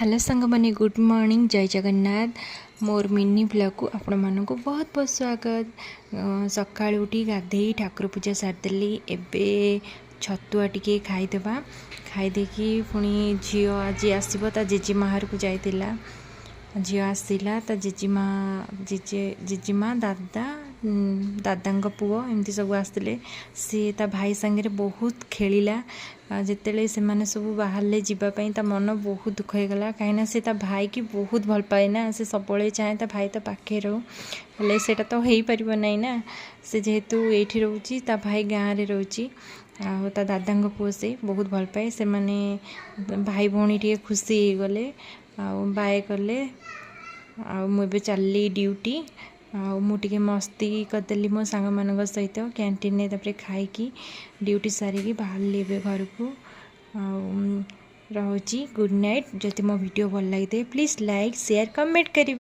Hello संग माने good morning जय जगन्नाथ मोर मिनी ब्लॉग को आपण मानक बहुत बहुत स्वागत। सका उठी गाधे ठाकुर पूजा सारिदेली एबे छतुआ टिके खाईदेवा खाईदे पुणी झी आज आसो ता जेजेमा को जाइला झी आसला ता जेजेमा जेजेमा दादा दादा पुओ एमती सब आसते सी ता भाई सांगे बहुत खेलिला जिते से मैंने सब बाहर जीवाई ता मन बहुत दुख हो गला कहीं से ता भाई की बहुत भल पाए ना से सब चाहे ता भाई तो पाखे रो हेल्ले सेटा तो हो पार ना ना से जेहेतु ये रोची ता भाई गाँव में रोची ता दादा पुओ से बहुत भल पाए से माने भाई भौणी टे खुशी गले बाय कले मुझे चलली ड्यूटी मुझे मस्ती करदेली मो सांग मान सहित कैंटीन में तापर खाई ड्यूटी सारिकी बाहर घर को रोची गुड नाइट। जदि मो वीडियो भल लगी प्लीज़ लाइक शेयर कमेंट करी।